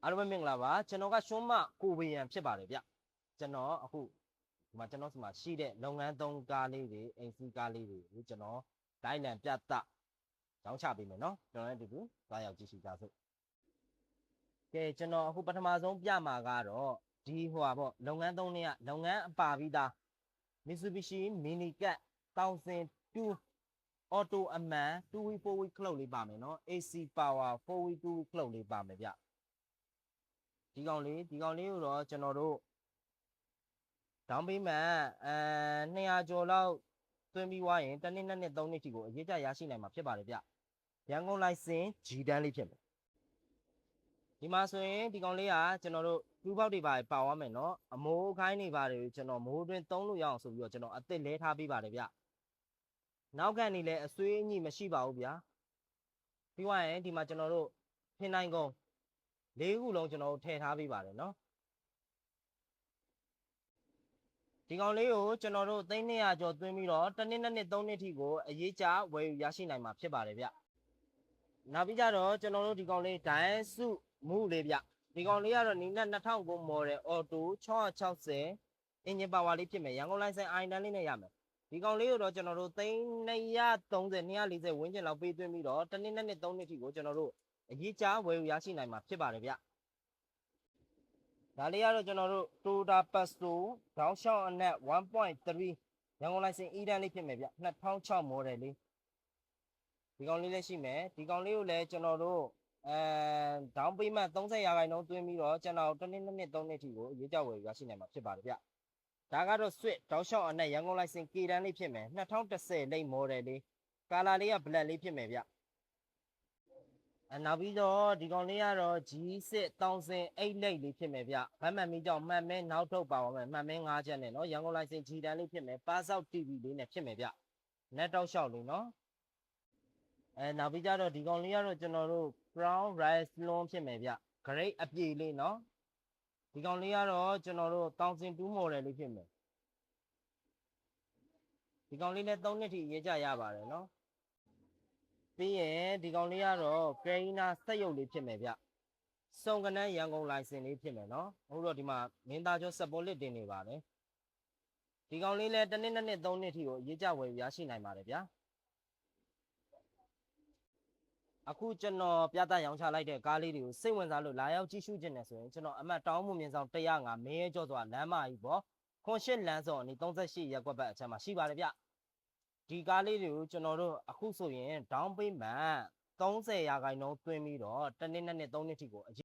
အားလုံးပဲမင်္ဂလာပါကျွန်တော်ကရှုံးမကိုဝေယံဖြစ်ပါတယ်ဗျကျွန်တော်အခုဒီမှာကျွန်တော်စီမှာရှိတဲ့လုပ်ငန်းသုံးကားလေးတွေအိမ်စီးကားလေးတွေကိုကျွန်တော်ဒိုင်းလန်ပြတ်ရောင်းချပေးမယ်နော်ကျွန်တော်လည်းအတူတူသွားရောက်ကြည့်ရှုကြစို့ကဲကျွန်တော်အခုပထမဆုံးပြမှာကတော့ဒီဟိုပါပေါ့လုပ်ငန်းသုံးတွေကလုပ်ငန်းအပါပြီးသား Mitsubishi Mini Cat 1002 Auto အမှန် 2W 4W ခလုတ်လေးပါမယ်နော် AC Power 4W 2W ခလုတ်လေးပါမယ်ဗျဒီကောင်လေးကိုတော့ကျွန်တော်တို့ဒေါင်းပေးမှ200ကျော်လောက်သွင်းပြီးွားရင်တစ်နှစ်နှစ်နှစ်3နှစ်ထိကိုအရေးကြရရှိနိုင်မှာဖြစ်ပါတယ်ဗျရန်ကုန်လိုင်စင် G တန်းလေးဖြစ်မယ်ဒီမှာဆိုရင်ဒီကောင်လေးကကျွန်တော်တို့တူးပေါက်တွေပါသွားမယ်နော်အမိုးခိုင်းတွေပါတယ်ကျွန်တော်မိုးတွင်းသုံးလို့ရအောင်ဆိုပြီးတော့ကျွန်တော်အစ်စ်လဲထားပေးပါတယ်ဗျနောက်ကန်နေလဲအဆွေးအညိမရှိပါဘူးဗျာပြီးွားရင်ဒီမှာကျွန်တော်တို့ဖင်နိုင်ကုန်း၄ခုလုံးကျွန်တော်တို့ထည့်ထားပေးပါတယ်နော်ဒီကောင်လေးကိုကျွန်တော်တို့300ကျော်သွင်းပြီးတော့တစ်နှစ်နှစ်နှစ်3နှစ်ထိကိုအရေးကြဝယ်ယူရရှိနိုင်မှာဖြစ်ပါတယ်ဗျနောက်ပြီးကြတော့ကျွန်တော်တို့ဒီကောင်လေးဒိုင်းစုမူလေးဗျဒီကောင်လေးကတော့နီနက်2009 model auto 660 engine power လေးဖြစ်မယ်ရန်ကုန်လိုင်စင် i တန်းလေးနဲ့ရမယ်ဒီကောင်လေးကိုတော့ကျွန်တော်တို့330 240ဝန်းကျင်လောက်ပေးသွင်းပြီးတော့တစ်နှစ်နှစ်နှစ်3နှစ်ထိကိုကျွန်တော်တို့အရေးကြဝယ်ယူရရှိနိုင်မှာဖြစ်ပါတယ်ဗျဒါလေးကတော့ကျွန်တော်တို့ Toyota Passo ဒေါင်းရှောင်းအနက် 1.3 ရန်ကုန်လိုင်စင် E တန်းလေးဖြစ်မယ်ဗျ2006 model လေးဒီကောင်လေးလည်းရှိမယ်ဒီကောင်လေးကိုလည်းကျွန်တော်တို့ဒေါင်းပေးမှ30ရာခိုင်နှုန်းသွင်းပြီးတော့ကျွန်တော်တစ်နှစ်နှစ်နှစ်3နှစ်ထိကိုအရေးကြဝယ်ယူရရှိနိုင်မှာဖြစ်ပါတယ်ဗျဒါကတော့ Swift ဒေါင်းရှောင်းအနက်ရန်ကုန်လိုင်စင် K တန်းလေးဖြစ်မယ်2010လိပ် model လေးကာလာလေးက black လေးဖြစ်မယ်ဗျနောက်ပြီးတော့ဒီကောင်လေးကတော့ G6 1008လိပ်လေးဖြစ်မယ်ဗျဗတ်မှန်မီကြောင့်မှန်မဲနောက်ထုတ်ပါပါမယ်မှန်မဲ5ချက်နဲ့နော်ရန်ကုန်လိုင်စင် G တန်းလေးဖြစ်မယ်ပါဆောက် TV လေးနဲ့ဖြစ်မယ်ဗျnet တောက်လျှောက်လေးနော်နောက်ပြီးကြတော့ဒီကောင်လေးကတော့ကျွန်တော်တို့ Crown Rice Long ဖြစ်မယ်ဗျ grade အပြေလေးနော်ဒီကောင်လေးကတော့ကျွန်တော်တို့1002 model လေးဖြစ်မယ်ဒီကောင်လေးလည်း3နှစ်ထိရေးကြရပါတယ်နော်ပြီးရင်ဒီကောင်လေးကတော့ကရိနာစက်ရုပ်လေးဖြစ်မယ်ဗျစုံကနန်းရန်ကုန်လိုင်စင်လေးဖြစ်မယ်နော်ဟုတ်တော့ဒီမှာမင်းသားကျော်စပေါ်လစ်တင်နေပါတယ်ဒီကောင်လေးလည်းတစ်နှစ်နှစ်နှစ်3နှစ်ထိကိုရေးကြဝယ်ရရှိနိုင်ပါတယ်ဗျာအခုကျွန်တော်ပြသရောင်းချလိုက်တဲ့ကားလေးတွေကိုစိတ်ဝင်စားလို့လာရောက်ကြည့်ရှုခြင်းနဲ့ဆိုရင်ကျွန်တော်အမှတ်တောင်းမှုမြင်ဆောင်105မင်းရဲကျော်စွာလမ်းမကြီးပေါ့ခွန်ရှစ်လမ်းစော်အနီး38ရပ်ကွက်ဘက်အချက်မှာရှိပါတယ်ဗျဒီကားလေးတွေကိုကျွန်တော်တို့အခုဆိုရင်ဒေါင်းပေးမှန်30ရာခိုင်နှုန်းသွင်းပြီးတော့တစ်နှစ်နှစ်နှစ်3နှစ်ထိကို